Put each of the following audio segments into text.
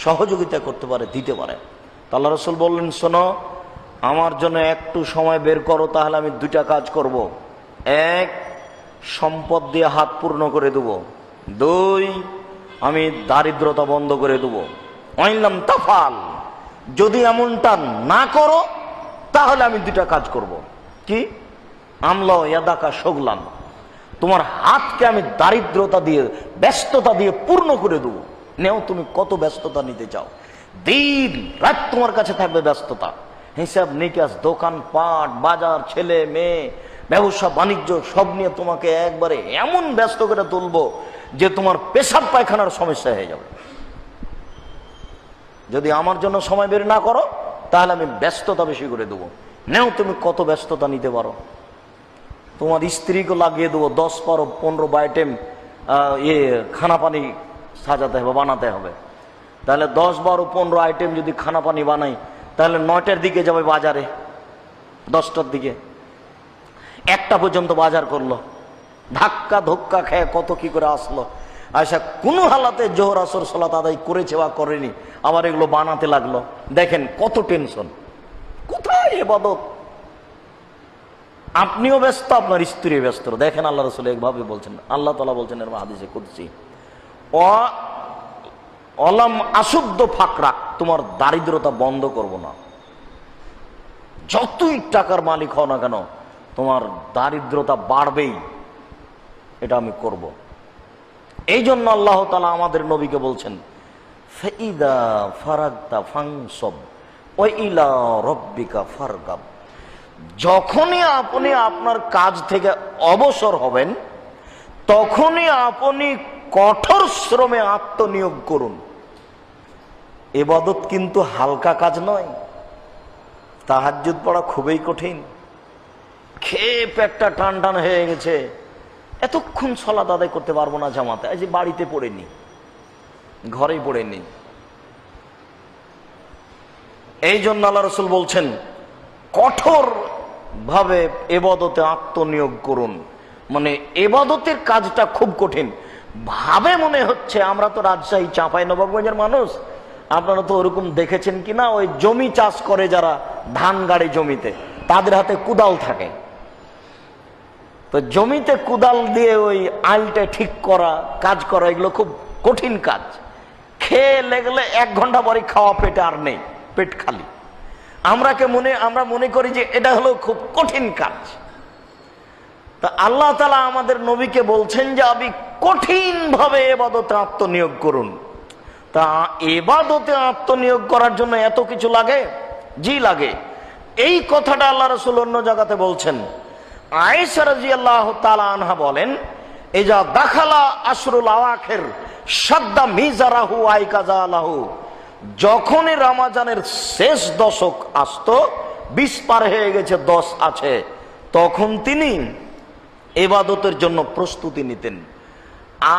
সহযোগিতা করতে পারে, দিতে পারে। আল্লাহ রাসূল বললেন, শোনো, আমার জন্য একটু সময় বের করো, তাহলে আমি দুইটা কাজ করব। এক, সম্পদ দিয়ে হাত পূর্ণ করে দেব। দুই, আমি দারিদ্রতা বন্ধ করে দেব। ওয়াইলাম তাফাল, যদি এমনটা না করো তাহলে আমি দুইটা কাজ করব। কি? আমলা ইয়াদাকা শগলান, তোমার হাতকে আমি দারিদ্রতা দিয়ে, ব্যস্ততা দিয়ে পূর্ণ করে দেব। নেও, তুমি কত ব্যস্ততা নিতে চাও? দিন রাত তোমার কাছে থাকবে ব্যস্ততা, হিসাব নিকাশ, দোকান পাট, বাজার, ছেলে মেয়ে, ব্যবসা বাণিজ্য সব নিয়ে তোমাকে একবারে এমন ব্যস্ত করে তুলবো যে তোমার পেশাব পায়খানার সমস্যা হয়ে যাবে। যদি আমার জন্য সময় বের না করো তাহলে আমি ব্যস্ততা বেশি করে দেবো। নেও, তুমি কত ব্যস্ততা নিতে পারো? তোমার স্ত্রীকে লাগিয়ে দেবো 10, 12, 15 আইটেম খানা পানি সাজাতে হবে, বানাতে হবে। তাহলে 10, 12, 15 আইটেম যদি খানা পানি বানাই, তাহলে 9টার দিকে যাবে বাজারে, 10টার দিকে, 1টা পর্যন্ত বাজার করলো, ধাক্কা ধোক্কা খেয়ে কত কি করে আসলো। আচ্ছা, কোনো হালাতে জোহর আসর সালাত আদায় করেছে বা করেনি, আবার এগুলো বানাতে লাগলো। দেখেন কত টেনশন, কোথায় ইবাদত? আপনিও ব্যস্ত, আপনার স্ত্রী ব্যস্ত। দেখেন আল্লাহ রাসূল একভাবে বলছেন, আল্লাহ তাআলা বলছেন এর হাদিসে কুদসি, অলাম আশুদ্ধ ফাকরা, তোমার দারিদ্রতা বন্ধ করব না। যতই টাকার মালিক হও না কেন, তোমার দারিদ্রতা বাড়বেই, এটা আমি করব। এই জন্য আল্লাহ তাআলা আমাদের নবীকে বলছেন, ফাইদা ফারাগতা ফানসব ওয়া ইলা রাব্বিকা ফারগাব, যখনই আপনি আপনার কাজ থেকে অবসর হবেন তখনই আপনি কঠোর শ্রমে আত্মনিয়োগ করুন। ইবাদত কিন্তু হালকা কাজ নয়। তাহাজ্জুদ পড়া খুবই কঠিন। খেয়ে পেটটা টান টান হয়ে গেছে, এতক্ষণ সালাত আদায় করতে পারবো না জামাতে, এই যে বাড়িতে পড়েনি, ঘরেই পড়েনি। এই জন্য আল্লাহ রাসূল বলছেন, কঠোর ভাবে ইবাদতে আত্মনিয়োগ করুন। মানে ইবাদতের কাজটা খুব কঠিন। ভাবে মনে হচ্ছে, আমরা তো রাজশাহী চাঁপাইনবাবগঞ্জের মানুষ, আপনারা তো ওরকম দেখেছেন কিনা, ওই জমি চাষ করে যারা, ধান গাড়ে জমিতে, তাদের হাতে কুদাল থাকে। তো জমিতে কুদাল দিয়ে ওই আইলটা ঠিক করা, কাজ করা, এগুলো খুব কঠিন কাজ। খেয়ে লেগলে 1 ঘন্টা পরে খাওয়া পেটে আর নেই, পেট খালি। আমরা মনে করি যে এটা হলো খুব কঠিন কাজ। তা আল্লাহ তাআলা আমাদের নবীকে বলছেন যে আপনি কঠিন ভাবে ইবাদতে আত্মনিয়োগ করুন। তা ইবাদতে আত্মনিয়োগ করার জন্য এত কিছু লাগে? জি লাগে। এই কথাটা আল্লাহ রাসূল অন্য জায়গাতে বলছেন। আয়েশা রাদিয়াল্লাহু তাআলা আনহা বলেন, ইজা দাখালা আশরুল আওয়াখির শাদ্দা মিজারাহু আইকাজালাহু, যখনই রমজানের শেষ দশক আসতো, 20 পার হয়ে গেছে, 10 আছে, তখন তিনি ইবাদতের জন্য প্রস্তুতি নিতেন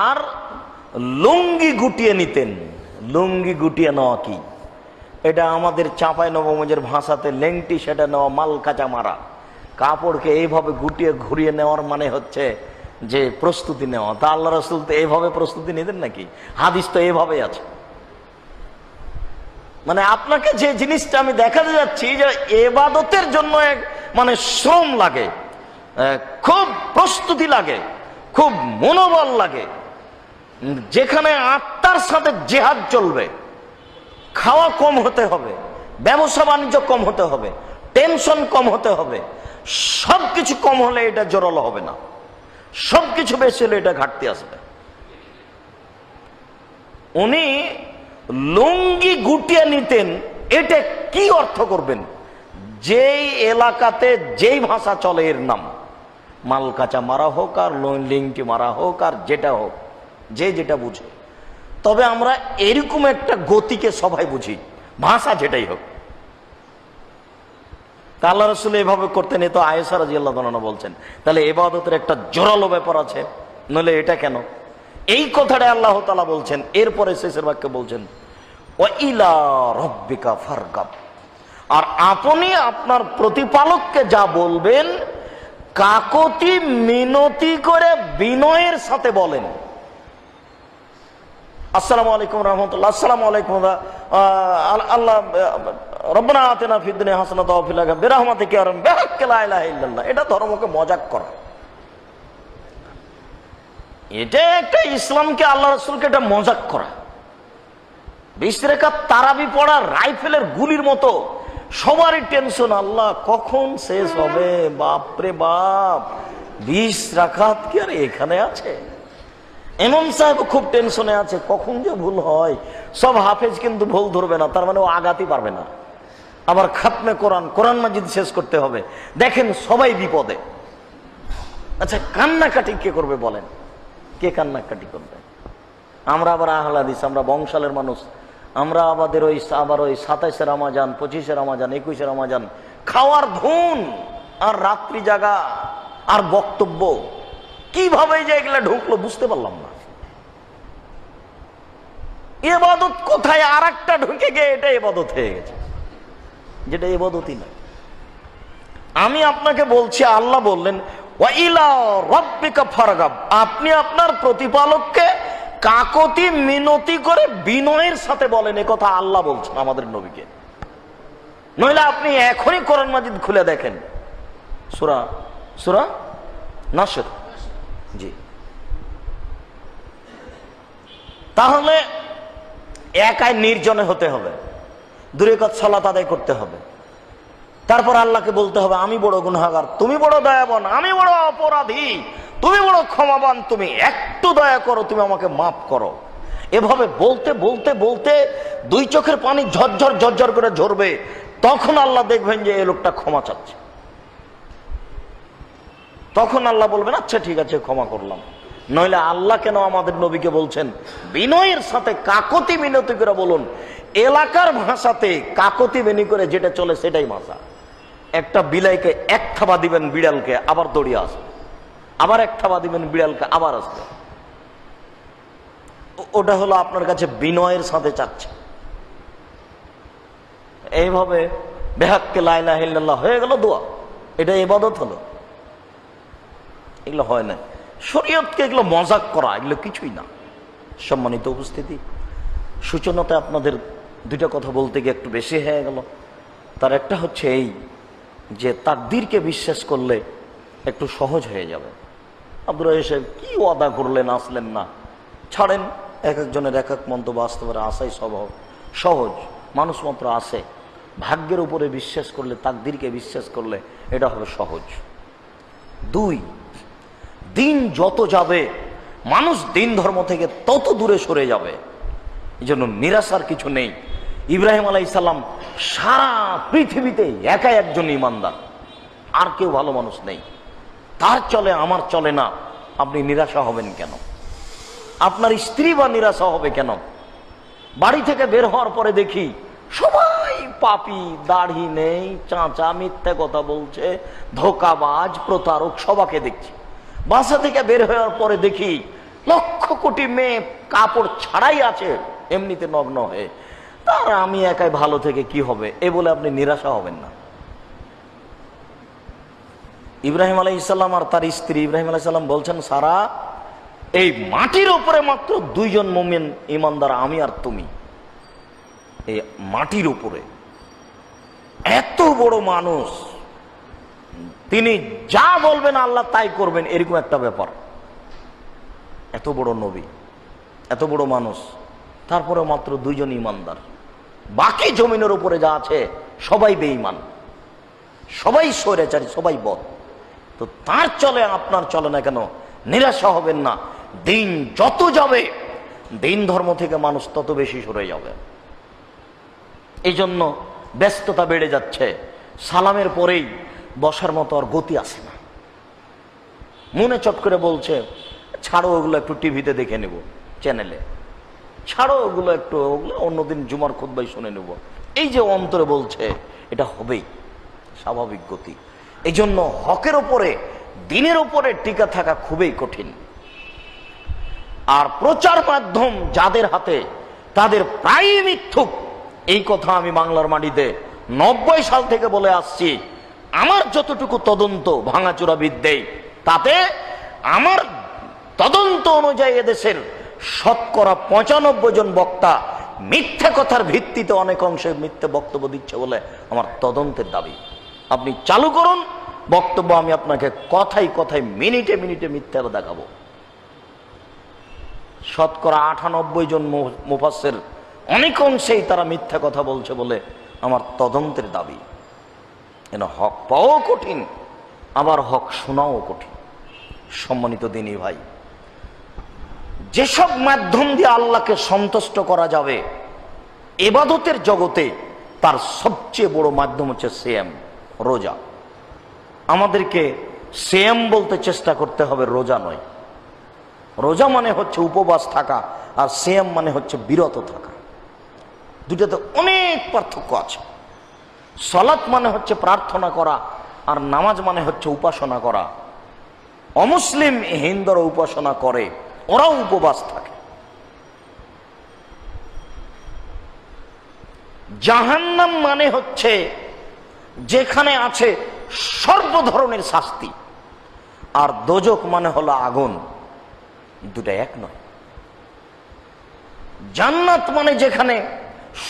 আর লুঙ্গি গুটিয়ে নিতেন। লুঙ্গি গুটিয়ে নেওয়া কি? এটা আমাদের চাঁপাইনবাবগঞ্জের ভাষাতে লেংটি সেটা নেওয়া, মাল কাঁচা মারা। কাপড়কে এইভাবে গুটিয়ে ঘুরিয়ে নেওয়ার মানে হচ্ছে যে প্রস্তুতি নেওয়া। তা আল্লাহ রাসূল তো এইভাবে প্রস্তুতি নিতেন নাকি? হাদিস তো এইভাবেই আছে। মানে আপনাকে যে জিনিসটা আমি দেখাতে যাচ্ছি, যে ইবাদতের জন্য মানে শ্রম লাগে, খুব প্রস্তুতি লাগে, খুব মনোবল লাগে, যেখানে আত্মার সাথে জিহাদ চলবে। খাওয়া কম হতে হবে, ব্যবসা বাণিজ্য কম হতে হবে, টেনশন কম হতে হবে। সবকিছু কম হলে এটা জোরালো হবে না, সবকিছু বেশি হলে এটা ঘাটতি আসবে। উনি লুঙ্গি গুটিয়ে নিতেন। এটা কি অর্থ করবেন? যেই এলাকাতে যেই ভাষা চলে এর নাম, মাল কাঁচা মারা হোক আর লিংটি মারা হোক আর যেটা হোক, যে যেটা বুঝে। তবে আমরা এরকম একটা গতিকে সবাই বুঝি, ভাষা যেটাই হোক। তা আল্লাহ রাসূল এভাবে করতেন। এ তো আয়েশা রাদিয়াল্লাহু আনহা বলছেন। তাহলে ইবাদতের একটা জোরালো ব্যাপার আছে, নইলে এটা কেন? এই কথাটা আল্লাহ তাআলা বলছেন। এরপরে শেষের বাক্যে বলছেন, ওয়া ইলা রাব্বিকা ফারগাব, আর আপনি আপনার প্রতিপালককে যা বলবেন কাকতি মিনতি করে বিনয়ের সাথে বলেন। আসসালামু আলাইকুম রহমতুল্লাহ, আসসালামু আলাইকুম আল্লাহ রব্বানা আতিনা ফিদ দুনিয়া হাসানাতাও ওয়া ফিল আখিরাতি বিরহমাতিকা ইয়া রাব্বি বিহাক্কি লা ইলাহা ইল্লাল্লাহ। এটা ধর্মকে মজাক করা, এটা একটা ইসলামকে, আল্লাহ রাসূলকে এটা মজাক করা। 20 রাকাত তারাবি পড়া রাইফেলের গুলির মতো, সবারই টেনশন আল্লাহ কখন শেষ হবে। বাপরে বাপ, 20 রাকাত কি আর এখানে আছে? ইমাম সাহেব খুব টেনশনে আছে কখন যে ভুল হয়। সব হাফেজ কিন্তু ভুল ধরবে না, তার মানে ও আগাতে পারবে না। আবার খাতমে কোরআন, কোরআন মাজিদ শেষ করতে হবে। দেখেন সবাই বিপদে। আচ্ছা কান্নাকাটি কে করবে বলেন? কে কান্নাকাটি করবে? আমরা আবার আহলে হাদিস, আমরা বংশালের মানুষ, আমরা আমাদের ওই 27 রমাজান, 25 রমাজান, 21 রমাজান খাওয়ার ধুন আর রাত্রি জাগা আর বক্তব্য, কিভাবে যে এগুলা ঢুকলো বুঝতে পারলাম না। ইবাদত কোথায়? আর একটা ঢুকে গিয়ে এটা ইবাদত হয়ে গেছে, যেটা ইবাদতই না। আমি আপনাকে বলছি, আল্লাহ বললেন ওয়া ইলা রাব্বিকা ফারগাব, আপনি আপনার প্রতিপালককে কাকতি মিনতি করে বিনয়ের সাথে বলেন। এ কথা আল্লাহ বলছেন আমাদের নবীকে। নইলে আপনি এখনই কোরআন মাজিদ খুলে দেখেন, সূরা নাসর। জি, তাহলে একাই নির্জনে হতে হবে, 2 রাকাত সালাত আদায় করতে হবে। তারপর আল্লাহকে বলতে হবে আমি বড় গুনাহগার, তুমি বড় দয়াবান, আমি বড় অপরাধী, তুমি বড় ক্ষমাবান, তুমি একটু দয়া করো, তুমি আমাকে মাফ করো। এভাবে বলতে বলতে বলতে 2 চোখের পানি ঝরঝর ঝরঝর করে ঝরবে। তখন আল্লাহ দেখবেন যে এই লোকটা ক্ষমা চাচ্ছে। তখন আল্লাহ বলবেন আচ্ছা ঠিক আছে ক্ষমা করলাম। নইলে আল্লাহ কেন আমাদের নবীকে বলছেন বিনয়ের সাথে কাকতি মিনতি করে বলুন। এলাকার ভাষাতে কাকতি মিনতি করে যেটা চলে সেটাই ভাষা। একটা বিলাইকে এক থাবা দিবেন বিড়ালকে, আবার দৌড়িয়ে আসবে, আবার এক থাবা দিবেন বিড়ালকে, আবার আসবে। ওটা হলো আপনার কাছে বিনয়ের সাথে চাচ্ছে। এইভাবে বিহাক্কি লা ইলাহা ইল্লাল্লাহ হয়ে গেল দোয়া, এটা ইবাদত হলো। এগুলো হয় না, শরীয়তকে এগুলো মজাক করা, এগুলো কিছুই না। সম্মানিত উপস্থিতি, সূচনাতে আপনাদের 2টা কথা বলতে গিয়ে একটু বেশি হয়ে গেল। তার একটা হচ্ছে এই যে তাকদীরকে বিশ্বাস করলে একটু সহজ হয়ে যাবে। আব্দুর রাজ্জাক সাহেব কি ওয়াদা করলেন, আসলেন না, ছাড়েন। এক একজনের এক এক মন্তব্য আসতে পারে, আসাই স্বভাব সহজ, মানুষ মাত্র আসে। ভাগ্যের উপরে বিশ্বাস করলে, তাকদীরকে বিশ্বাস করলে এটা হবে সহজ। 2, দিন যত যাবে মানুষ দিন ধর্ম থেকে তত দূরে সরে যাবে। এই জন্য নিরাশার কিছু নেই। ইব্রাহিম আলাইহিস সালাম সারা পৃথিবীতে একাই একজন ইমানদার, আর কেউ ভালো মানুষ নেই। তার চলে আমার চলে না, আপনি নিরাশা হবেন কেন? আপনার স্ত্রী বা নিরাশা হবে কেন? বাড়ি থেকে বের হওয়ার পরে দেখি সবাই পাপী, দাড়ি নেই, চাঁচা, মিথ্যা কথা বলছে, ধোঁকাবাজ, প্রতারক, সবাকে দেখছি। বাসা থেকে বের হওয়ার পরে দেখি লক্ষ কোটি মেয়ে কাপড় ছাড়াই আছে, এমনিতে নগ্ন হয়ে। তার আমি একাই ভালো থেকে কি হবে, এ বলে আপনি নিরাশা হবেন না। ইব্রাহিম আলাইহিস সালাম আর তার স্ত্রী ইব্রাহিম আলাইহিস সালাম বলছেন সারা এই মাটির উপরে মাত্র 2 জন মুমিন ইমানদার, আমি আর তুমি। এই মাটির উপরে এত বড় মানুষ, তিনি যা বলবেন আল্লাহ তাই করবেন, এরকম একটা ব্যাপার। এত বড় নবী, এত বড় মানুষ, তারপরে মাত্র 2 জন ইমানদার। বাকি জমিনের উপরে যা আছে সবাই বেঈমান, সবাই স্বৈরাচারী, সবাই বদ। তো তার চলে আপনার চলে না কেন? নিরাশা হবেন না। দিন যত যাবে দিন ধর্ম থেকে মানুষ তত বেশি সরে যাবে। এই জন্য ব্যস্ততা বেড়ে যাচ্ছে। সালামের পরেই বসার মতো আর গতি আসে না। মনে চট করে বলছে ছাড়ো ওগুলো, একটু টিভিতে দেখে নেব, চ্যানেলে ছাড়ো ওগুলো, একটু ওগুলো অন্যদিন জুমার খুতবায় শুনে নেব। এই যে অন্তরে বলছে, এটা হবেই, স্বাভাবিক গতি। এই জন্য হকের ওপরে, দিনের উপরে টিকা থাকা খুবই কঠিন। আর প্রচার মাধ্যম যাদের হাতে, তাদের প্রায় মিথ্যুক। এই কথা আমি বাংলার মাটিতে 90 সাল থেকে বলে আসছি। আমার যতটুকু তদন্ত ভাঙাচোরা বিদ্যে, তাতে আমার তদন্ত অনুযায়ী এদেশের শতকরা 95 জন বক্তা মিথ্যা কথার ভিত্তিতে অনেক অংশে মিথ্যে বক্তব্য দিচ্ছে বলে আমার তদন্তের দাবি। আপনি চালু করুন বক্তব্য, আমি আপনাকে কথায় কথায় মিনিটে মিনিটে মিথ্যা দেখাবো। শতকরা 98 জন মুফাসসির অনেক অংশেই তারা মিথ্যা কথা বলছে বলে আমার তদন্তের দাবি। হক পাওয়াও কঠিন, আবার হক শোনাও কঠিন। সম্মানিত দিনী ভাই, যেসব মাধ্যম দিয়ে আল্লাহকে সন্তুষ্ট করা যাবে ইবাদতের জগতে, তার সবচেয়ে বড় মাধ্যম হচ্ছে সিয়াম, রোজা। আমাদেরকে সিয়াম বলতে চেষ্টা করতে হবে, রোজা নয়। রোজা মানে হচ্ছে উপবাস থাকা, আর সিয়াম মানে হচ্ছে বিরত থাকা। দুটাতে অনেক পার্থক্য আছে। সালাত মানে হচ্ছে প্রার্থনা করা, আর নামাজ মানে হচ্ছে উপাসনা করা। অমুসলিম হিন্দুরা উপাসনা করে, ওরাও উপবাস থাকে। জাহান্নাম মানে হচ্ছে যেখানে আছে সর্ব ধরনের শাস্তি, আর দোজক মানে হলো আগুন। দুটা এক নয়। জান্নাত মানে যেখানে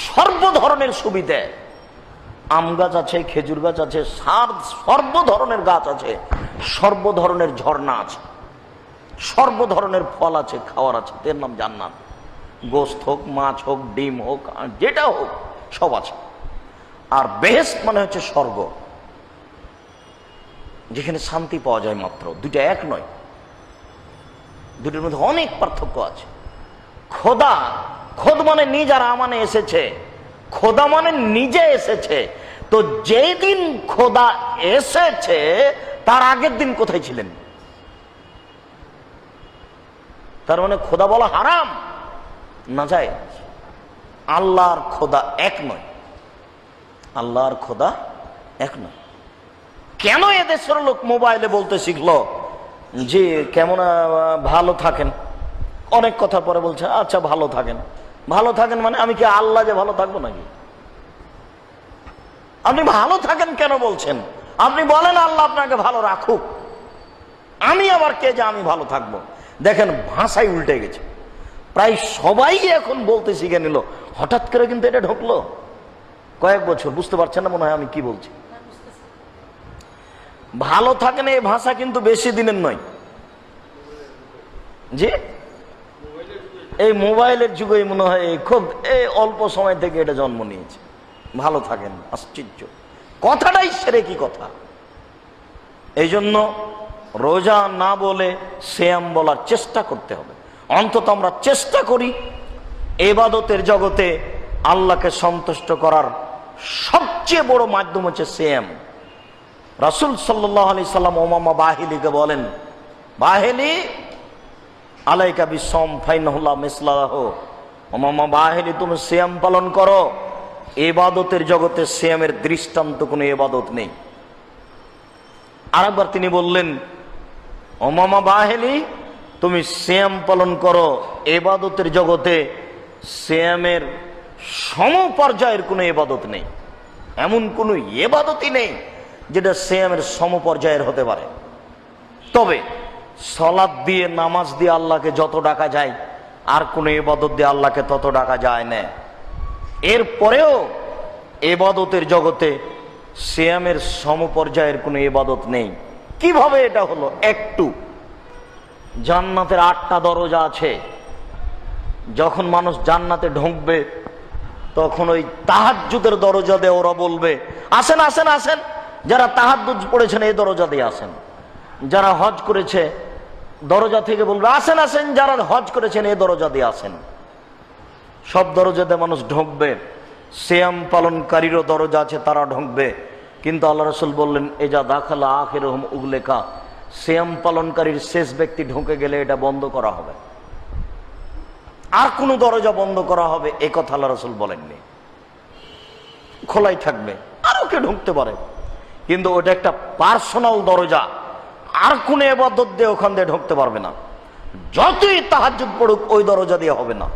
সর্ব ধরনের সুবিধা, আম গাছ আছে, খেজুর গাছ আছে, সর্ব ধরনের গাছ আছে, সর্ব ধরনের ঝর্ণা আছে, সর্ব ধরনের ফল আছে, খাওয়ার আছে, এর নাম জান্নাত। গোশত হোক, মাছ হোক, ডিম হোক, যেটা হোক সব আছে। আর বেহেশত মানে হচ্ছে স্বর্গ, যেখানে শান্তি পাওয়া যায় মাত্র। দুইটা এক নয়, দুটির মধ্যে অনেক পার্থক্য আছে। খোদা, খোদ মানে নিজ, আর আমানে এসেছে। খোদা মানে নিজে এসেছে। তো যেই দিন খোদা এসেছে তার আগের দিন কোথায় ছিলেন? তার মানে খোদা বলা হারাম না যায়। আল্লাহর খোদা এক নয়, আল্লাহর খোদা এক নয়। কেন এদেশের লোক মোবাইলে বলতে শিখলো যে কেমন ভালো থাকেন? অনেক কথা পরে বলছে আচ্ছা ভালো থাকেন। ভালো থাকেন মানে আমি কি আল্লাহ যে ভালো থাকবো নাকি? আপনি ভালো থাকেন কেন বলছেন? আপনি বলেন আল্লাহ আপনাকে ভালো রাখুক, আমি আবার কে যে আমি ভালো থাকবো? দেখেন ভাষাই উল্টে গেছে। প্রায় সবাই এখন বলতে শিখে নিল, হঠাৎ করে কিন্তু এটা ঢুকলো কয়েক বছর। বুঝতে পারছেন না মনে হয় আমি কি বলছি? ভালো থাকেন এই ভাষা কিন্তু বেশি দিনের নয়। জি, এই মোবাইলের যুগে মনে হয় খুব এই অল্প সময় থেকে এটা জন্ম নিয়েছে। ভালো থাকেন, আশ্চর্য কথাটাই সেরে কি কথা। এই জন্য রোজা না বলে সিয়াম বলার চেষ্টা করতে হবে। অন্তত আমরা চেষ্টা করি ইবাদতের জগতে আল্লাহকে সন্তুষ্ট করার সবচেয়ে বড় মাধ্যম হচ্ছে সিয়াম। রাসূল সাল্লাল্লাহু আলাইহি সাল্লাম উমামা বাহিলিকে বলেন, বাহিলি আলাইকা বিসম ফাইনাহুল্লাহ মিসলাহু। উমামা বাহিলি তুমি সিয়াম পালন করো। ইবাদতের জগতে সিয়ামের দৃষ্টান্ত কোনো ইবাদত নেই। আরেকবার তিনি বললেন, উমামা বাহিলি তুমি সিয়াম পালন করো। ইবাদতের জগতে সিয়ামের সমপর্যায়ের কোনো ইবাদত নেই। এমন কোনো ইবাদতই নেই যেটা সিয়ামের সমপর্যায়ের হতে পারে। তবে সালাত দিয়ে, নামাজ দিয়ে আল্লাহকে যত ডাকা যায়, আর কোনো ইবাদত দিয়ে আল্লাহকে তত ডাকা যায় না। এরপরেও ইবাদতের জগতে সিয়ামের সমপর্যায়ের কোনো ইবাদত নেই। কিভাবে এটা হলো? একটু জান্নাতের 8টা দরজা আছে। যখন মানুষ জান্নাতে ঢুকবে তখন ওই তাহাজ্জুদের দরজা দিয়ে ওরা বলবে আসেন আসেন আসেন। যারা তাহাজ্জুদ পড়েছেন এই দরজা দিয়ে আসেন। যারা হজ করেছে দরজা থেকে বলবে আসেন আসেন। যারা হজ করেছেন এই দরজা দিয়ে আসেন। সব দরজাতে মানুষ ঢুকবে। সিয়াম পালনকারীরও দরজা আছে, তারা ঢুকবে। কিন্তু আল্লাহ রাসূল বললেন এজা দাখালা আখিরুহুম উগলেকা, সিয়াম পালনকারীর শেষ ব্যক্তি ঢুকে গেলে এটা বন্ধ করা হবে। আর কোন দরজা বন্ধ করা হবে এ কথা আল্লাহ রাসূল বলেননি। খোলাই থাকবে, আরো কে ঢুকতে পারে, কিন্তু ওটা একটা পার্সোনাল দরজা। আর কোন ইবাদত দিয়ে ওখান দিয়ে ঢুকতে পারবে না। যতই তাহাজ্জুদ পড়ুক ওই দরজা দিয়ে হবে না।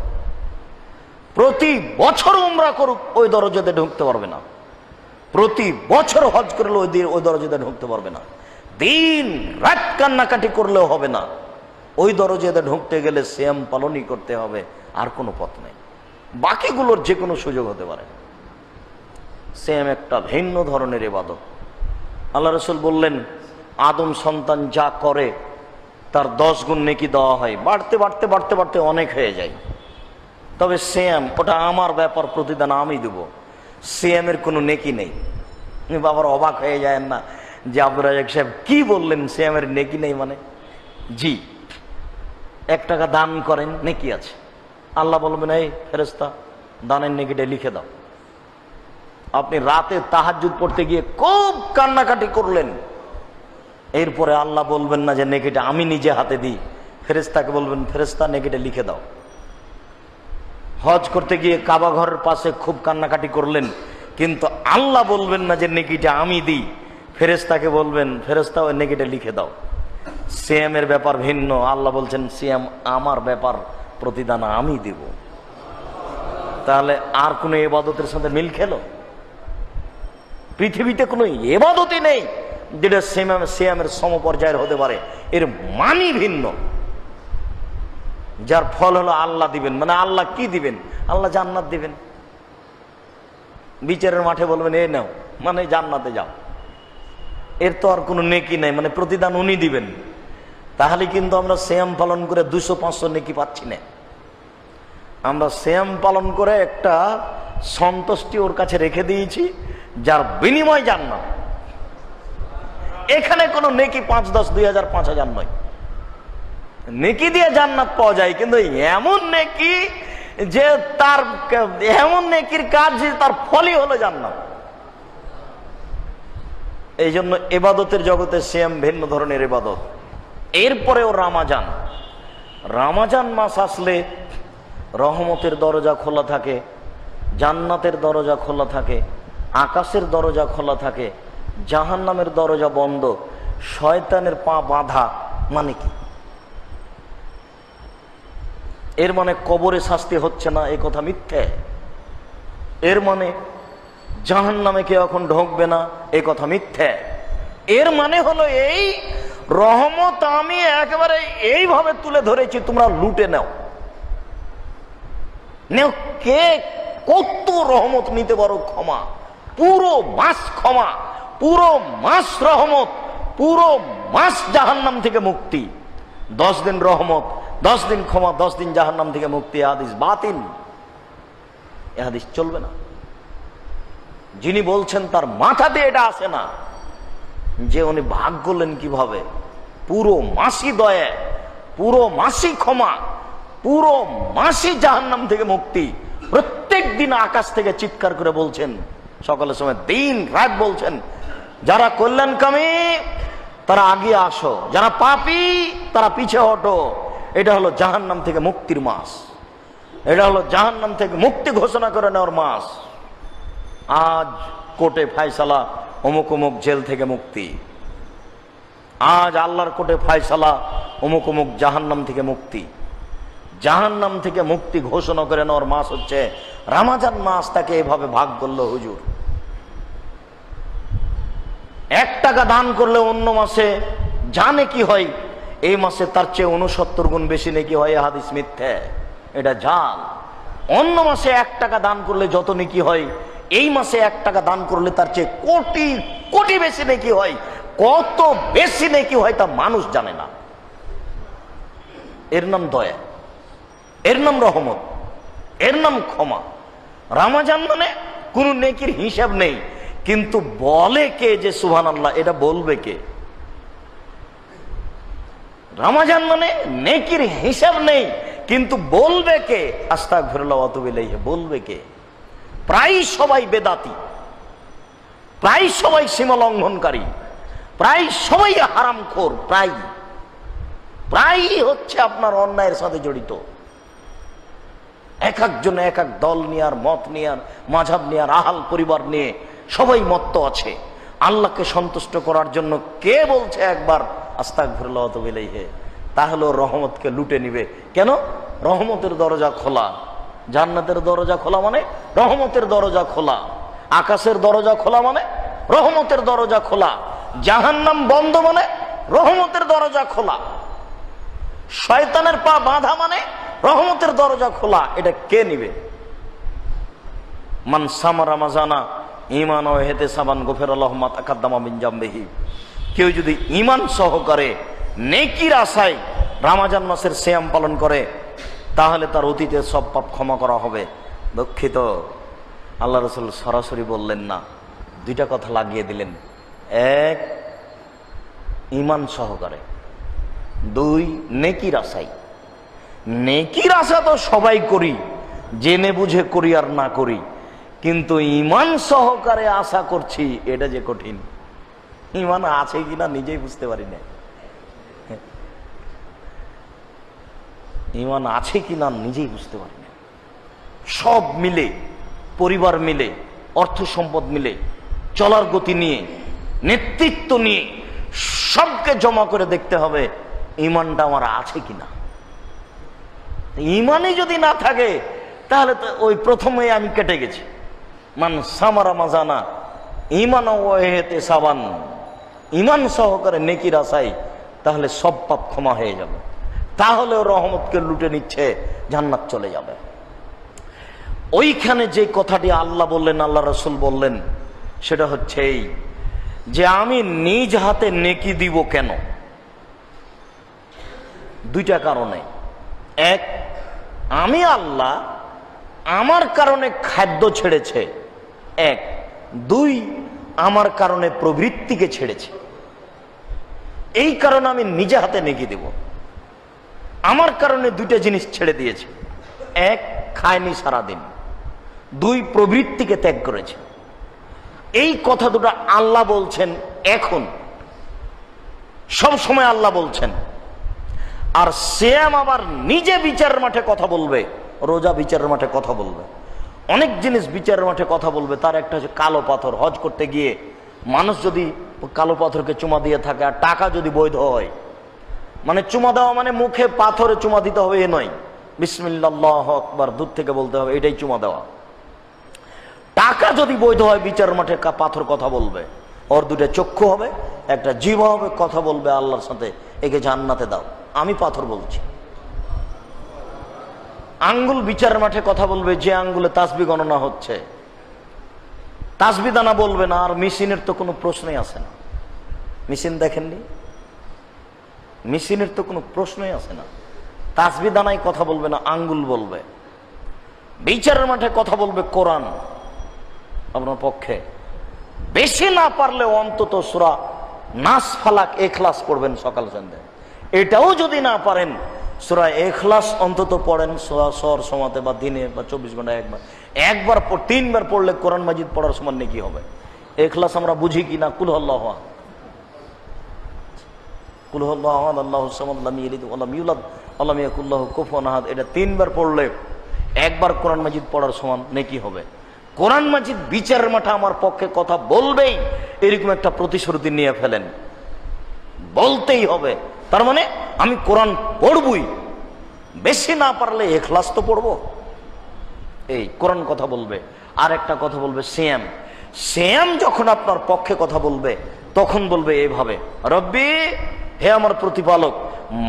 প্রতি বছর উমরা করুক ওই দরজা দিয়ে ঢুকতে পারবে না। প্রতি বছর হজ করলে ওই দরজা দিয়ে ঢুকতে পারবে না। দিন রাত কান্নাকাটি করলেও হবে না। ওই দরজাতে ঢুকতে গেলে সিয়াম পালনই করতে হবে, আর কোনো পথ নেই। বাকিগুলোর যে কোনো সুযোগ হতে পারে। সিয়াম একটা ভিন্ন ধরনের ইবাদত। আল্লাহ রাসূল বললেন, আদম সন্তান যা করে তার 10 গুণ নেকি দেওয়া হয়, বাড়তে বাড়তে বাড়তে বাড়তে অনেক হয়ে যায়। তবে সিয়াম ওটা আমার ব্যাপার, প্রতিদান আমি দেব। সিয়ামের কোনো নেকি নেই। বাবার অবাক হয়ে যায় না যে আব্দুর রাজ্জাক সাহেব কি বললেন, সিয়ামের নেকি নেই মানে? জি, 1 টাকা দান করেন, নেকি আছে। আল্লাহ বলবেন, এই ফেরেশতা দানের নেকিটা লিখে দাও। আপনি রাতে তাহাজ্জুদ পড়তে গিয়ে খুব কান্নাকাটি করলেন, এরপরে আল্লাহ বলবেন না যে নেকিটা আমি নিজে হাতে দিই, ফেরেশতাকে বলবেন, ফেরেশতা নেকিটা লিখে দাও। হজ করতে গিয়ে কাবা ঘরের পাশে খুব কান্নাকাটি করলেন, কিন্তু আল্লাহ বলবেন না যে নেকিটা আমি দিই, ফেরেশতাকে বলবেন, ফেরেশতা ওই নেকিটা লিখে দাও। সিয়ামের ব্যাপার ভিন্ন। আল্লাহ বলছেন সিয়াম আমার ব্যাপার, প্রতিদান আমি দিব। তাহলে আর কোন ইবাদতের সাথে মিল খেলো? পৃথিবীতে কোনো ইবাদতই নেই যেটা সিয়ামের সমপর্যায়ের হতে পারে। এর মানই ভিন্ন, যার ফল হলো আল্লাহ দিবেন। মানে আল্লাহ কি দিবেন? আল্লাহ জান্নাত দিবেন। বিচারের মাঠে বলবেন, এ নাও, মানে জান্নাতে যাও। এর তো আর কোনো নেকি নাই, মানে প্রতিদান উনি দিবেন। তাহলে কিন্তু আমরা সিয়াম পালন করে 200-500 নেকি পাচ্ছি না। আমরা সিয়াম পালন করে একটা সন্তুষ্টি ওর কাছে রেখে দিয়েছি, যার বিনিময় জান্নাত। এখানে কোনো নেকি 5-10, 2000, 5000 নয়। নেকি দিয়ে জান্নাত পাওয়া যায়, কিন্তু এমন নেকি যে তার, এমন নেকির কাজ যে তার ফলই হলো জান্নাত। এই জন্য ইবাদতের জগতে সিয়াম ভিন্ন ধরনের ইবাদত। এরপরেও রামাজান, রামাজান মাস আসলে রহমতের দরজা খোলা থাকে, জান্নাতের দরজা খোলা থাকে, আকাশের দরজা খোলা থাকে, জাহান্নামের দরজা বন্ধ, শয়তানের পা বাঁধা। মানে কি? এর মানে কবরে শাস্তি হচ্ছে না, এই কথা মিথ্যে। এর মানে জাহান্নামে কেউ এখন ঢুকবে না, এই কথা মিথ্যে। এর মানে হলো এই, রহমত আমি একেবারে এইভাবে তুলে ধরেছি, তোমরা লুটে নাও। নেও, কে কত রহমত নিতে পারো? ক্ষমা, পুরো মাস ক্ষমা, পুরো মাস রহমত, পুরো মাস জাহান্নাম থেকে মুক্তি। 10 দিন রহমত, 10 দিন ক্ষমা, 10 দিন জাহান্নাম থেকে মুক্তি। হাদিস বাতিল, এ হাদিস চলবে না। যিনি বলছেন তার মাথাতে এটা আসে না যে উনি ভাগ করলেন কিভাবে। পুরো মাসই দয়া, পুরো মাসই ক্ষমা, পুরো মাসই জাহান্নাম থেকে মুক্তি। প্রত্যেক দিন আকাশ থেকে চিৎকার করে বলছেন, সকালের সময় দিন রাত বলছেন, যারা কল্যাণকামী তারা আগে আসো, যারা পাপী তারা পিছে হটো। এটা হলো জাহান্নাম থেকে মুক্তির মাস, এটা হলো জাহান্নাম থেকে মুক্তি ঘোষণা করে নেওয়ার মাস। আজ কোর্টে ফায়সালা, অমুক অমুক জেল থেকে মুক্তি। আজ আল্লাহর কোর্টে ফায়সালা, অমুক অমুক জাহান্নাম থেকে মুক্তি। জাহান্নাম থেকে মুক্তি ঘোষণা করে নেওয়ার মাস হচ্ছে রমজান মাস। তাকে এভাবে ভাগ করলো হুজুর। 1 টাকা দান করলে অন্য মাসে জানে কি হয়, এই মাসে তার চেয়ে 69 গুণ বেশি নেকি হয়। হাদিস মিথ্যে, এটা জাল। অন্য মাসে 1 টাকা দান করলে যত নেকি হয়, এই মাসে 1 টাকা দান করলে তার চেয়ে কোটি কোটি বেশি নেকি হয়। কত বেশি নেকি হয় তা মানুষ জানে না। এর নাম দয়া, এর নাম রহমত, এর নাম ক্ষমা। রমজান মানে কোন নেকির হিসাব নেই, কিন্তু বলে কে যে সুবহানাল্লাহ? এটা বলবে কে? রমজান মানে নেকির হিসাব নেই, কিন্তু বলবে কে আস্তাগফিরুল্লাহ ওয়া আতুবু ইলাইহি? বলবে কে? প্রায় সবাই বেদাতি, প্রায় সবাই সীমা লঙ্ঘনকারী, প্রায় সবাই হারামখোর, প্রায় হচ্ছে আপনার অন্যায়ের সাথে জড়িত। এক একজন এক এক দল নিয়ে, আর মত নিয়ে, আর মাঝহাব নিয়ে, আর আহাল পরিবার নিয়ে সবাই মত্ত আছে। আল্লাহকে সন্তুষ্ট করার জন্য কে বলছে একবার আস্তাগফিরুল্লাহ ওয়া আতুবু ইলাইহি? তাহলে রহমতকে লুটে নিবে। কেন? রহমতের দরজা খোলা, জান্নাতের দরজা খোলা মানে রহমতের দরজা খোলা, আকাশের দরজা খোলা মানে রহমতের দরজা খোলা, জাহান্নাম বন্ধ মানে রহমতের দরজা খোলা। শয়তানের পা বাঁধা মানে রহমতের দরজা খোলা, এটা কে নিবে? মান সামা রামাজানা ঈমান ও ইহতিসাবান গফিরাল্লাহু মা তাকাদ্দামা মিন জামবিহি। কেউ যদি ঈমান সহকারে নেকির আশায় রমজান মাসের সিয়াম পালন করে তাহলে তার অতীতের সব পাপ ক্ষমা করা হবে। দুঃখিত, আল্লাহ রাসূল সরাসরি বললেন না, দুইটা কথা লাগিয়ে দিলেন। এক, ঈমান সহকারে। দুই, নেকির আশায়। নেকির আশা তো সবাই করি, জেনে বুঝে করি আর না করি, কিন্তু ঈমান সহকারে আশা করছি এটা যে কঠিন। ঈমান আছে কিনা নিজেই বুঝতে পারি না, ঈমান আছে কিনা নিজেই বুঝতে পারি না। সব মিলে, পরিবার মিলে, অর্থ সম্পদ মিলে, চলার গতি নিয়ে, নেতৃত্ব নিয়ে সবকে জমা করে দেখতে হবে ঈমানটা আমার আছে কিনা। ঈমানই যদি না থাকে তাহলে তো ওই প্রথমেই আমি কেটে গেছি। মান সামারা মাজানা ঈমান ও ইহতিসাবান, ঈমান সহকারে নেকির আশায়, তাহলে সব পাপ ক্ষমা হয়ে যাবে। তাহলেও রহমতকে লুটে নিচ্ছে, জান্নাত চলে যাবে। ওইখানে যে কথাটি আল্লাহ বললেন, আল্লাহ রাসূল বললেন, সেটা হচ্ছে এই যে আমি নিজ হাতে নেকি দিব কেন? দুইটা কারণে। এক, আমি আল্লাহ আমার কারণে খাদ্য ছেড়েছে। এক। দুই, আমার কারণে প্রবৃত্তিকে ছেড়েছে। এই কারণে আমি নিজে হাতে নেকি দেব। আমার কারণে দুইটা জিনিস ছেড়ে দিয়েছে। এক, খায়নি সারাদিন। দুই, প্রবৃত্তিকে ত্যাগ করেছে। এই কথা দুটো আল্লাহ বলছেন, এখন সব সময় আল্লাহ বলছেন। আর সিয়াম আবার নিজে বিচারের মাঠে কথা বলবে, রোজা বিচারের মাঠে কথা বলবে, অনেক জিনিস বিচারের মাঠে কথা বলবে। তার একটা হচ্ছে কালো পাথর। হজ করতে গিয়ে মানুষ যদি কালো পাথরকে চুমা দিয়ে থাকে আর টাকা যদি বৈধ হয়, মানে চুমা দেওয়া মানে মুখে পাথরে চুমা দিতে হবে এ নয়, বিসমিল্লাহ আল্লাহু আকবার দূর থেকে বলতে হবে, এটাই চুমা দেওয়া। টাকা যদি বৈধ হয় বিচারের মাঠে পাথর কথা বলবে। ওর দুটো চক্ষু হবে, একটা জিহ্বা হবে, কথা বলবে আল্লাহর সাথে, একে জান্নাতে দাও। আমি পাথর বলছি। আঙ্গুল বিচারের মাঠে কথা বলবে, যে আঙ্গুলে তাসবিহ গণনা হচ্ছে, তাসবিহ দানা বলবে না। আর মেশিনের তো কোনো প্রশ্নই আসে না। মেশিন দেখেননি? মেশিনের তো কোনো প্রশ্নই আসে না। তাসবিহ দানায় কথা বলবে না, আঙ্গুল বলবে। বিচারের মাঠে কথা বলবে কোরআন আপনার পক্ষে। বেশি না পারলে অন্তত সূরা নাস, ফালাক, ইখলাস পড়বেন সকাল সন্ধ্যা। এটাও যদি না পারেন, সূরা ইখলাস অন্তত পড়েন সর সমাতে বা দিনে বা 24 ঘন্টায় একবার 3বার পড়লে কোরআন মাজিদ পড়ার সমান নেকি হবে। ইখলাস আমরা বুঝি কিনা? কুল হুয়াল্লাহু আহাদ, কুল হুয়াল্লাহু আহাদ, আল্লাহুস সামাদ, লাম ইয়ালিদ ওয়া লাম ইউলাদ ওয়া লাম ইয়াকুল লাহু কুফুয়ান আহাদ। এটা 3বার পড়লে একবার কোরআন মাজিদ পড়ার সমান নেকি হবে। কোরআন মাজিদ বিচারের মাঠে আমার পক্ষে কথা বলবেই, এরকম একটা প্রতিশ্রুতি নিয়ে ফেলেন, বলতেই হবে। তার মানে আমি কোরআন পড়বই, বেশি না পারলে ইখলাস তো পড়বো। এই কোরআন কথা বলবে। আর একটা কথা বলবে সিয়াম। সিয়াম যখন আপনার পক্ষে কথা বলবে তখন বলবে এইভাবে, রব্বি, হে আমার প্রতিপালক,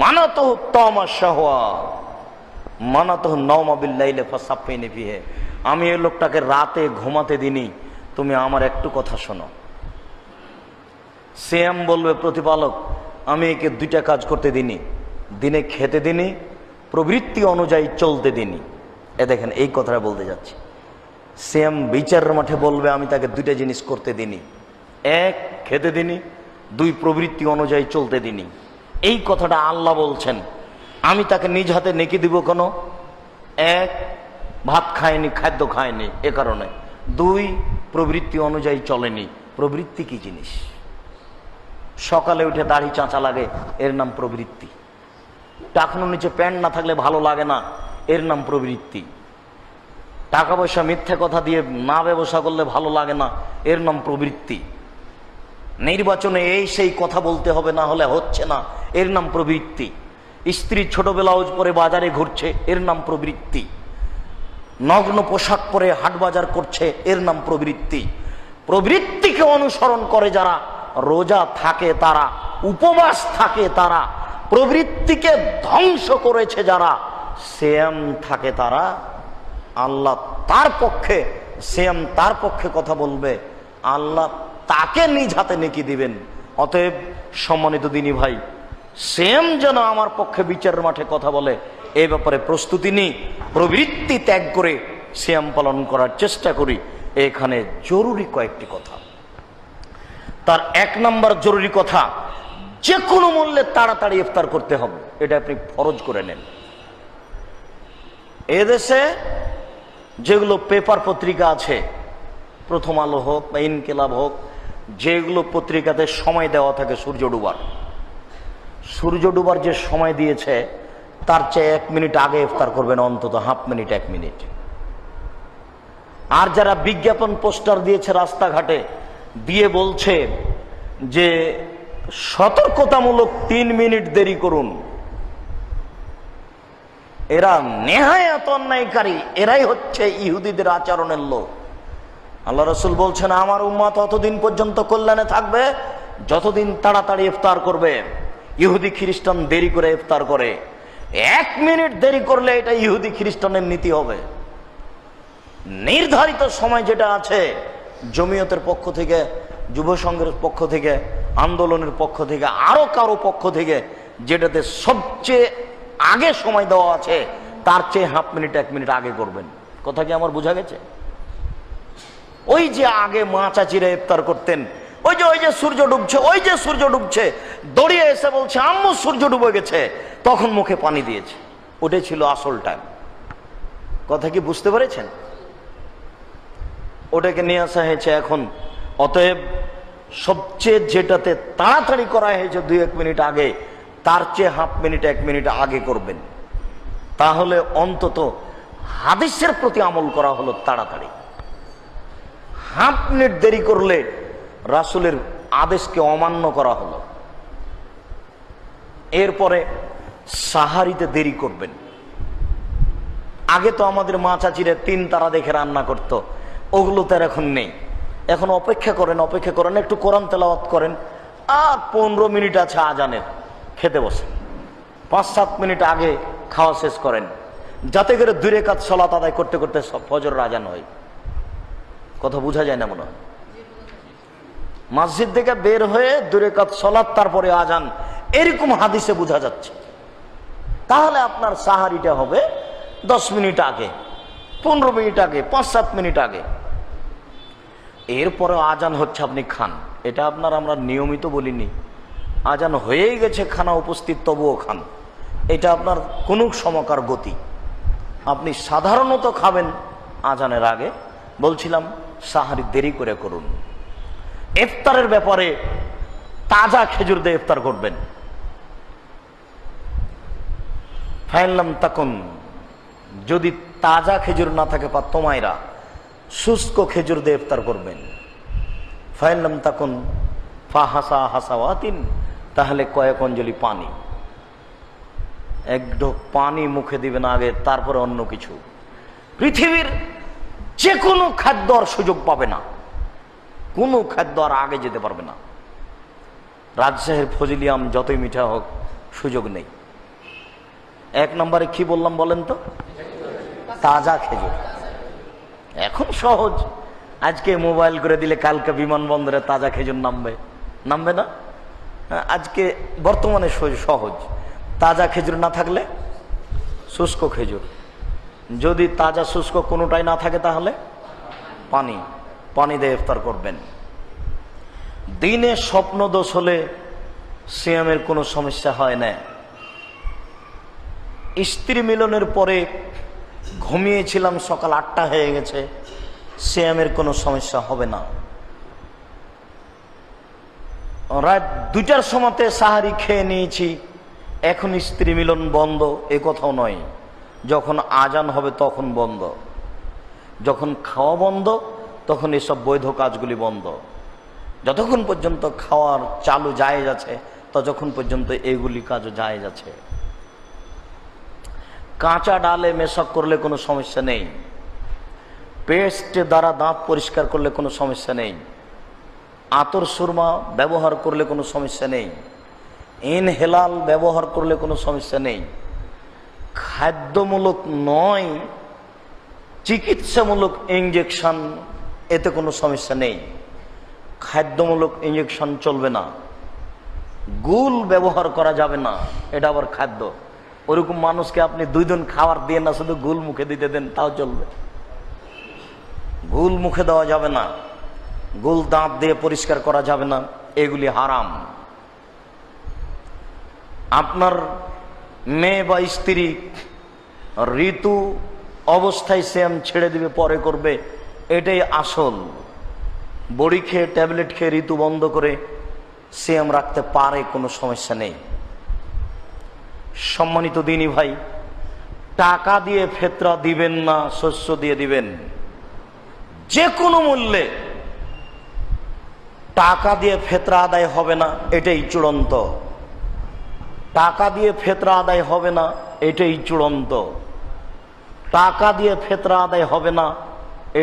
মানাতহু তামা শাহওয়া মানাতহু নাওমা বিল্লাইলি ফাসাফিনি ফিহি। আমি এই লোকটাকে রাতে ঘুমাতে দিনি, তুমি আমার একটু কথা শোনো। সিয়াম বলবে, প্রতিপালক, আমি একে দুইটা কাজ করতে দিনি, দিনে খেতে দিনি, প্রবৃত্তি অনুযায়ী চলতে দিনি। এ দেখেন, এই কথাটা বলতে যাচ্ছি। সিয়াম বিচারের মাঠে বলবে, আমি তাকে দুইটা জিনিস করতে দিনি। এক, খেতে দিনি। দুই, প্রবৃত্তি অনুযায়ী চলতে দিনি। এই কথাটা আল্লাহ বলছেন। আমি তাকে নিজ হাতে নেকি দিব কেন? এক, ভাত খায়নি, খাদ্য খায়নি, এ কারণে। দুই, প্রবৃত্তি অনুযায়ী চলেনি। প্রবৃত্তি কি জিনিস? সকালে উঠে দাড়ি চাঁচা লাগে, এর নাম প্রবৃত্তি। টাকনুর নিচে প্যান্ট না থাকলে ভালো লাগে না, এর নাম প্রবৃত্তি। টাকা পয়সা মিথ্যে কথা দিয়ে না ব্যবসা করলে ভালো লাগে না, এর নাম প্রবৃত্তি। নির্বাচনে এই সেই কথা বলতে হবে, না হলে হচ্ছে না, এর নাম প্রবৃত্তি। স্ত্রী ছোট ব্লাউজ পরে বাজারে ঘুরছে, এর নাম প্রবৃত্তি। নগ্ন পোশাক পরে হাট বাজার করছে, এর নাম প্রবৃত্তি। প্রবৃত্তিকে অনুসরণ করে যারা, রোজা থাকে তারা, উপবাস থাকে তারা, প্রবৃত্তিকে ধ্বংস করেছে যারা, সিয়াম থাকে তারা, আল্লাহ তার পক্ষে, সিয়াম তার পক্ষে কথা বলবে, আল্লাহ তাকে নিজ হাতে নেকি দিবেন। অতএব সম্মানিত দিনী ভাই, সিয়াম যেন আমার পক্ষে বিচারের মাঠে কথা বলে, এই ব্যাপারে প্রস্তুতি নিই, প্রবৃত্তি ত্যাগ করে সিয়াম পালন করার চেষ্টা করি। এখানে জরুরি কয়েকটি কথা। তার 1 নম্বর জরুরি কথা, যে কোনো মূল্যে তাড়াতাড়ি ইফতার করতে হবে, এটা আপনি ফরজ করে নেন। এদেশে যেগুলো পেপার পত্রিকা আছে, প্রথম আলো হোক বা ইনকিলাব হোক, যেগুলো পত্রিকাতে সময় দেওয়া থাকে সূর্য ডুবার যে সময় দিয়েছে তার চেয়ে 1 মিনিট আগে ইফতার করবেন, অন্তত হাফ মিনিট 1 মিনিট। আর যারা বিজ্ঞাপন পোস্টার দিয়েছে রাস্তাঘাটে, দিয়ে বলছে যে সতর্কতামূলক 3 মিনিট দেরি করুন, এরা নেহায়াত অন্যায়কারী, এরাই হচ্ছে ইহুদিদের আচরণের লোক। আল্লাহ রাসূল বলছেন, আমার উম্মত ততদিন পর্যন্ত কল্যাণে থাকবে যতদিন তাড়াতাড়ি ইফতার করবে। ইহুদি খ্রিস্টান দেরি করে ইফতার করে, 1 মিনিট দেরি করলে এটা ইহুদি খ্রিস্টানের নীতি হবে। নির্ধারিত সময় যেটা আছে, জমিয়তের পক্ষ থেকে, যুব সংঘের পক্ষ থেকে, আন্দোলনের পক্ষ থেকে, আরো কারো পক্ষ থেকে, যেটাতে সবচেয়ে আগে সময় দেওয়া আছে, তার চেয়ে হাফ মিনিট 1 মিনিট আগে করবেন। কথা কি আমার বোঝা গেছে? ওই যে আগে মা চাচিরা ইফতার করতেন, ওই যে সূর্য ডুবছে, ওই যে সূর্য ডুবছে, দড়িয়ে এসে বলছে আম্মু সূর্য ডুবে গেছে, তখন মুখে পানি দিয়েছে, ওটাই ছিল আসল টাইম। কথা কি বুঝতে পেরেছেন? ওটাকে নিয়ে আসা হয়েছে এখন। অতএব সবচেয়ে যেটাতে তাড়াতাড়ি করা হয়েছে 2-1 মিনিট আগে, তার চেয়ে হাফ মিনিট 1 মিনিট আগে করবেন। তাহলে অন্তত হাদিসের প্রতি আমল করা হলো তাড়াতাড়ি। হাফ মিনিট দেরি করলে রাসূলের আদেশকে অমান্য করা হলো। এরপরে সাহারিতে দেরি করবেন। আগে তো আমাদের মা চাচিরা 3 তারা দেখে রান্না করত, ওগুলো তো এখন নেই। এখন অপেক্ষা করেন, একটু কোরআন তেলাওয়াত করেন, আর 15 মিনিট আছে আজানের, খেতে বসেন। 5-7 মিনিট আগে খাওয়া শেষ করেন, যাতে করে 2 রাকাত সালাত আদায় করতে করতে ফজরের আজান হয়। কথা বোঝা যায় না মনে হয়? মসজিদ থেকে বের হয়ে 2 রাকাত সালাত, তারপরে আজান, এরকম হাদিসে বোঝা যাচ্ছে। তাহলে আপনার সাহারিটা হবে 10 মিনিট আগে, 15 মিনিট আগে, 5-7 মিনিট আগে। এরপরে আজান হচ্ছে, আপনি খান। এটা আমরা নিয়মিত বলিনি, আজান হয়েই গেছে, খানা উপস্থিত, তবুও খান। এটা আপনার কোন সমকার গতি। আপনি সাধারণত খাবেন আজানের আগে। বলছিলাম সাহারি দেরি করে করুন। ইফতারের ব্যাপারে তাজা খেজুর দিয়ে ইফতার করবেন। ফাইনলাম তাকুন, যদি তাজা খেজুর না থাকে তোমায়রা, শুষ্ক খেজুর দিয়ে ইফতার করবেন। ফাইনলাম তাকুন ফাহাসা হাসাওয়াতিন, তাহলে কয়েক অঞ্জলি পানি, 1 ঢোক পানি মুখে দিবেন আগে, তারপরে অন্য কিছু। পৃথিবীর যে কোনো খাদ্য আর সুযোগ পাবে না, কোনো খাদ্য আর আগে যেতে পারবে না। রাজশাহীর ফজলিয়াম যতই মিঠা হোক, সুযোগ নেই। 1 নম্বরে কি বললাম বলেন তো? তাজা খেজুর। এখন সহজ, আজকে মোবাইল করে দিলে কালকে বিমানবন্দরে তাজা খেজুর নামবে না? আজকে বর্তমানে সহজ। তাজা খেজুর না থাকলে শুষ্ক খেজুর, যদি তাজা শুষ্ক কোনোটাই না থাকে তাহলে পানি দিয়ে ইফতার করবেন। দিনে স্বপ্ন দোষ হলে সিয়ামের কোনো সমস্যা হয় না। স্ত্রী মিলনের পরে ঘুমিয়েছিলাম, সকাল 8টা হয়ে গেছে, সিয়ামের কোনো সমস্যা হবে না। রাত 2টার সময়তে সাহারি খেয়ে নিয়েছি, এখন স্ত্রী মিলন বন্ধ, এ কথাও নয়। যখন আজান হবে তখন বন্ধ, যখন খাওয়া বন্ধ তখন এসব বৈধ কাজগুলি বন্ধ। যতক্ষণ পর্যন্ত খাওয়ার চালু জায়েজ আছে, ততক্ষণ পর্যন্ত এগুলি কাজও জায়েজ আছে। কাঁচা ডালে মেশক করলে কোনো সমস্যা নেই, পেস্ট দ্বারা দাঁত পরিষ্কার করলে কোনো সমস্যা নেই, আতর সুরমা ব্যবহার করলে কোনো সমস্যা নেই। ইনহেলাল ব্যবহার করলে কোনো সমস্যা নেই, খাদ্যমূলক নয় চিকিৎসামূলক ইঞ্জেকশন, এতে কোনো সমস্যা নেই। খাদ্যমূলক ইঞ্জেকশন চলবে না, গুল ব্যবহার করা যাবে না, এটা আবার খাদ্য। ওরকম মানুষকে আপনি 2 দিন খাবার দিয়ে না, শুধু গুল মুখে দিতে দেন, তাও চলবে। গুল মুখে দেওয়া যাবে না, গুল দাঁত দিয়ে পরিষ্কার করা যাবে না, এগুলি হারাম। আপনার মেয়ে বা স্ত্রী ঋতু অবস্থায় সিয়াম ছেড়ে দিবে, পরে করবে, এটাই আসল। বড়ি খেয়ে ট্যাবলেট খেয়ে ঋতু বন্ধ করে সিয়াম রাখতে পারে, কোনো সমস্যা নেই। সম্মানিত দিনী ভাই, টাকা দিয়ে ফিতরা দিবেন না, শস্য দিয়ে দিবেন। যে কোনো মূল্যে টাকা দিয়ে ফিতরা আদায় হবে না, এটাই চূড়ান্ত। টাকা দিয়ে ফিতরা আদায় হবে না, এটাই চূড়ান্ত। টাকা দিয়ে ফিতরা আদায় হবে না,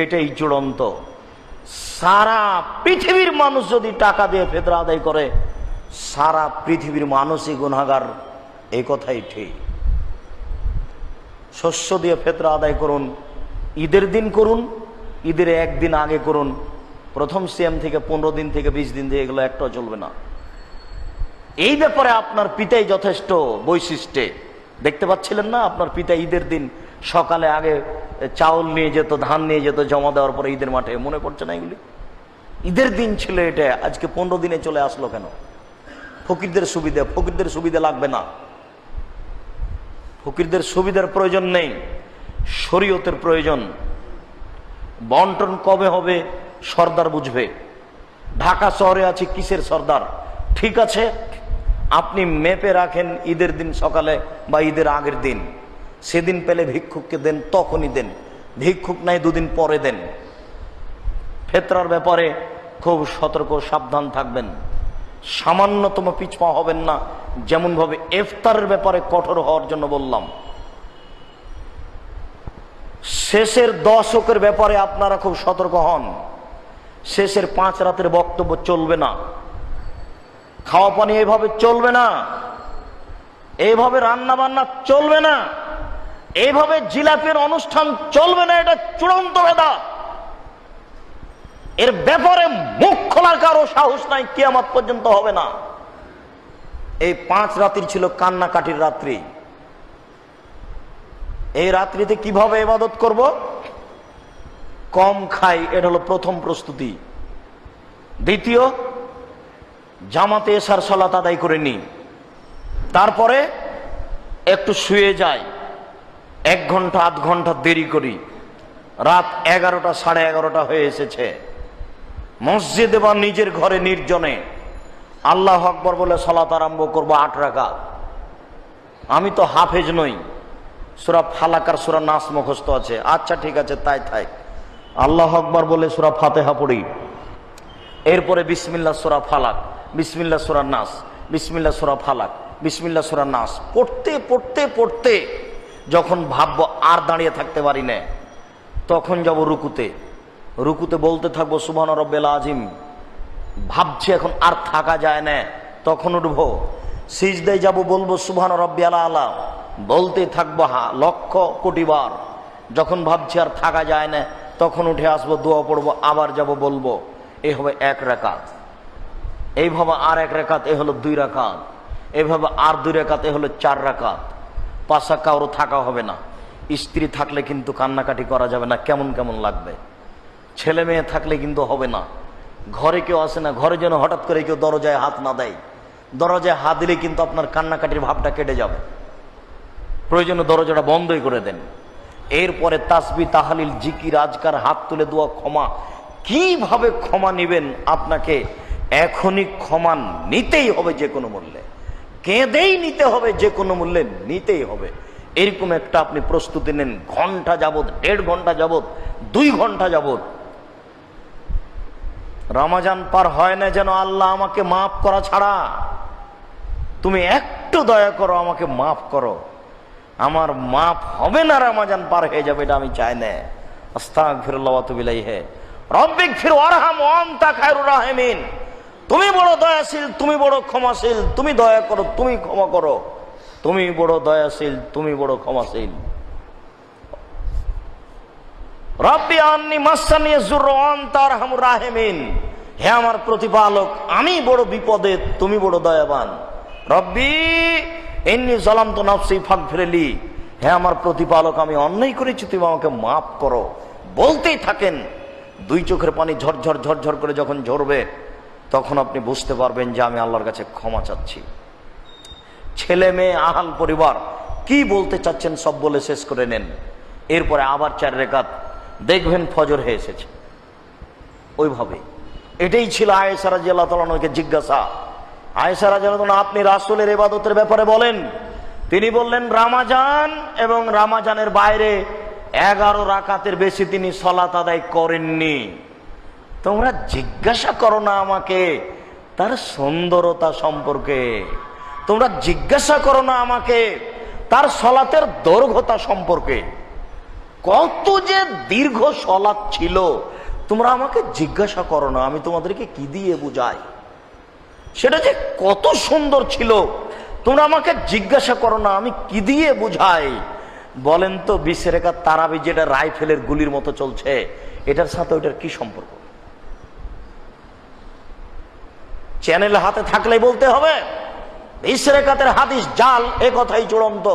এটাই চূড়ান্ত। সারা পৃথিবীর মানুষ যদি টাকা দিয়ে ফিতরা আদায় করে, সারা পৃথিবীর মানুষই গুনাহগার, এই কথাই ঠিক। শস্য দিয়ে ফিতরা আদায় করুন, ঈদের দিন করুন, ঈদের একদিন আগে করুন। প্রথম সিয়াম থেকে 15 দিন থেকে 20 দিন থেকে এগুলো একটাও চলবে না। এই ব্যাপারে আপনার পিতাই যথেষ্ট বৈশিষ্ট্যে। দেখতে পাচ্ছিলেন না, আপনার পিতা ঈদের দিন সকালে আগে চাউল নিয়ে যেত, ধান নিয়ে যেত, জমা দেওয়ার পরে ঈদের মাঠে। মনে পড়ছে না এগুলি? ঈদের দিন ছিল এটা, আজকে 15 দিনে চলে আসলো কেন? ফকিরদের সুবিধা, ফকিরদের সুবিধা লাগবে না, ফকিরদের সুবিধার প্রয়োজন নেই, শরীয়তের প্রয়োজন। বন্টন কবে হবে সর্দার বুঝবে। ঢাকা শহরে আছে কিসের সর্দার? ঠিক আছে, আপনি মেপে রাখেন ঈদের দিন সকালে বা ঈদের আগের দিন, সেদিন পেলে ভিক্ষুককে দেন, তখনই দেন। ভিক্ষুক নাই 2 দিন পরে দেন। ফিতরার ব্যাপারে খুব সতর্ক সাবধান থাকবেন, সামান্যতম পিছপা হবেন না। যেমন ভাবে ইফতারের ব্যাপারে কঠোর হওয়ার জন্য বললাম, শেষের 10 ওয়াক্তের ব্যাপারে আপনারা খুব সতর্ক হন। শেষের 5 রাতের বক্তব্য চলবে না, খাওয়া পানি এইভাবে চলবে না, এইভাবে রান্না বান্না চলবে না, এইভাবে জিলাপির অনুষ্ঠান চলবে না। এটা চূড়ান্ত বেদাত। এর ব্যাপারে মুখ খোলার কারো সাহস নাই, কিয়ামত পর্যন্ত হবে না। এই 5 রাত্রি ছিল কান্নাকাটির রাত্রি। এই রাত্রিতে কিভাবে ইবাদত করব? কম খাই, এটা হলো প্রথম প্রস্তুতি। দ্বিতীয়, জামাতে এশার সালাত আদায় করে নি, তারপরে একটু শুয়ে যাই, 1 ঘন্টা 8 ঘন্টা দেরি করি। রাত 11টা 11:30 হয়ে এসেছে, মসজিদে বা নিজের ঘরে নির্জনে আল্লাহ আকবর বলে সালাত আরম্ভ করব 8 রাকাত। আমি তো হাফেজ নই, সূরা ফালাক আর সূরা নাস মুখস্থ আছে। আচ্ছা ঠিক আছে, তাই থাক। আল্লাহ আকবর বলে সূরা ফাতিহা পড়ি, এরপরে বিসমিল্লাহ সূরা ফালাক, বিসমিল্লাহ সূরা নাস, বিসমিল্লাহ সূরা ফালাক, বিসমিল্লাহ সূরা নাস পড়তে পড়তে পড়তে যখন ভাববো আর দাঁড়িয়ে থাকতে পারি না, তখন যাব রুকুতে। রুকুতে বলতে থাকবো সুবহান রাব্বিল আযীম। ভাবছি এখন আর থাকা যায় না, তখন উঠবো। সিজদায় যাব, বলবো সুবহান রাব্বিয়াল আলা, বলতে থাকবো লক্ষ কোটি বার। যখন ভাবছি আর থাকা যায় না, তখন উঠে আসবো, দোয়া পড়বো, আবার যাব বলবো। এই হবে 1 রাকাত। এইভাবে আর 1 রাকাত, এ হলো 2 রাকাত। এইভাবে আর 2 রাকাত, এ হলো 4 রাকাত। 5 কারো থাকা হবে না। স্ত্রী থাকলে কিন্তু কান্নাকাটি করা যাবে না, কেমন কেমন লাগবে। ছেলে মেয়ে থাকলে কিন্তু হবে না। ঘরে কেউ আসে না, ঘরে যেন হঠাৎ করে কেউ দরজায় হাত না দেয়। দরজায় হাত দিলে কিন্তু আপনার কান্নাকাটির ভাবটা কেটে যাবে। প্রয়োজনে দরজাটা বন্ধই করে দেন। এরপরে তাসবিহ তাহলিল জিকির আজকার, হাত তুলে দোয়া, ক্ষমা। কিভাবে ক্ষমা নেবেন? আপনাকে এখনই ক্ষমা নিতেই হবে, যে কোনো মূল্যে। কেঁদেই নিতে হবে, যে কোনো মূল্যে নিতেই হবে। এরকম একটা আপনি প্রস্তুতি নেন, ঘন্টা যাবত, 1.5 ঘন্টা যাবত, 2 ঘন্টা যাবত। রমজান পার হয় না যেন আল্লাহ আমাকে মাফ করা ছাড়া, তুমি একটু দয়া করো, আমাকে মাফ করো। আমার মাফ হবে না, রমজান পার হয়ে যাবে, এটা আমি চাই না। আস্তাগফিরুল্লাহ ওয়া আতুবু ইলাইহি। রব্বিগফির ওয়ারহাম ওয়া আনতা খায়রুর রাহিমিন। তুমি বড় দয়াশীল, তুমি বড় ক্ষমাশীল, তুমি দয়া করো, তুমি ক্ষমা করো, তুমি বড় দয়াশীল, তুমি বড় ক্ষমাশীল। রব্বি আন্নি মাসানি যুররু ওয়া আনতা আরহামুর রাহিমিন, হে আমার প্রতিপালক, আমি বড় বিপদে, তুমি বড় দয়াবান। রব্বি ইন্নী যালামতু নাফসি ফাগফিরলি, হে আমার প্রতিপালক, আমি অন্যায় করেছি, তুমি আমাকে মাফ করো। বলতেই থাকেন, দুই চোখের পানি ঝরঝর ঝরঝর করে যখন ঝরবে তখন আপনি বুঝতে পারবেন যে আমি আল্লাহর কাছে ক্ষমা চাচ্ছি। ছেলে মেয়ে আহাল পরিবার কি বলতে চাচ্ছেন সব বলে শেষ করে নেন। এরপরে আবার 4 রাকাত, দেখবেন ফজর হয়ে এসেছে। ওইভাবে এটাই ছিল আয়েশা রাদিয়াল্লাহু তাআলা আনহাকে জিজ্ঞাসা। আয়েশা রাদিয়াল্লাহু তাআলা, আপনি রাসূলের ইবাদতের ব্যাপারে বলেন। তিনি বললেন, রামাজান এবং রামাজানের বাইরে 11 রাকাতের বেশি তিনি সালাত আদায় করেননি। তোমরা জিজ্ঞাসা করো না আমাকে তার সুন্দরতা সম্পর্কে, তোমরা জিজ্ঞাসা করো না আমাকে তার সালাতের দৈর্ঘ্যতা সম্পর্কে, কত যে দীর্ঘ সালাত ছিল তোমরা আমাকে জিজ্ঞাসা করো না, আমি তোমাদেরকে কি দিয়ে বুঝাই সেটা যে কত সুন্দর ছিল তোমরা আমাকে জিজ্ঞাসা করো না, আমি কি দিয়ে বুঝাই। বলেন তো 20 রাকাত তারাবি যেটা রাইফেলের গুলির মতো চলছে, এটার সাথে ওইটার কি সম্পর্ক? চ্যানেল হাতে থাকলেই বলতে হবে 20 রাকাতের হাদিস জাল, এ কথাই চূড়ান্ত।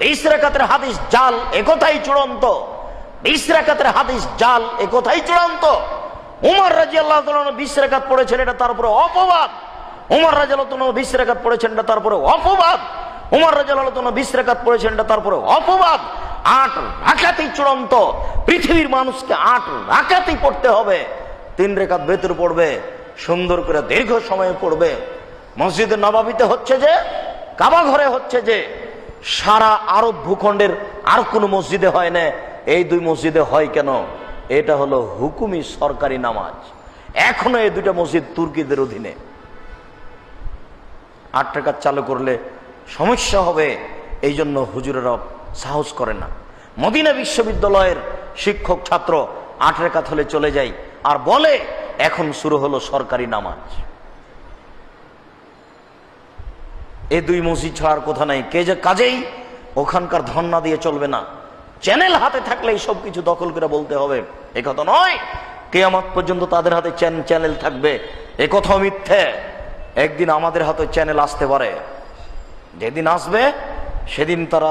20 রাকাতের হাদিস জাল, এ কথাই চূড়ান্ত। 20 রাকাতের হাদিস জাল, এ কথাই চূড়ান্ত। উমর রাদিয়াল্লাহু তাআলা 20 রাকাত পড়েছেন, এটা তার উপরে অপবাদ। উমর রাদিয়াল্লাহু তাআলা 20 রাকাত পড়েছেন, এটা তার উপরে অপবাদ। উমর রাদিয়াল্লাহু তাআলা 20 রাকাত পড়েছেন, এটা তার উপরে অপবাদ। 8 রাকাতই চূড়ান্ত। পৃথিবীর মানুষকে 8 রাকাতই পড়তে হবে। 3 রাকাত ভেতর পড়বে, সুন্দর করে দীর্ঘ সময় পড়বে। মসজিদে নববীতে হচ্ছে যে, কাবা ঘরে হচ্ছে যে, সারা আরব ভূখণ্ডের আর কোন মসজিদে হয় না, এই 2 মসজিদে হয় কেন? এটা হলো হুকুমি সরকারি নামাজ। এখনো এই 2টা মসজিদ তুর্কিদের অধীনে। 8 রাকাত চালু করলে সমস্যা হবে, এই জন্য হুজুরেরা সাহস করে না। মদিনা বিশ্ববিদ্যালয়ের শিক্ষক ছাত্র 8 রাকাত হলে চলে যায় আর বলে এখন শুরু হলো সরকারি নামাজ। এই 2 মসজিদ ছাড়ার কথা নাই। কাজেই ওখানকার ধর্ণা দিয়ে চলবে না। চ্যানেল হাতে থাকলে সব কিছু দখল করে বলতে হবে, এ কথা নয়। কিয়ামত পর্যন্ত তাদের হাতে চ্যানেল থাকবে, এ কথা মিথ্যে। একদিন আমাদের হাতে চ্যানেল আসতে পারে, যেদিন আসবে সেদিন তারা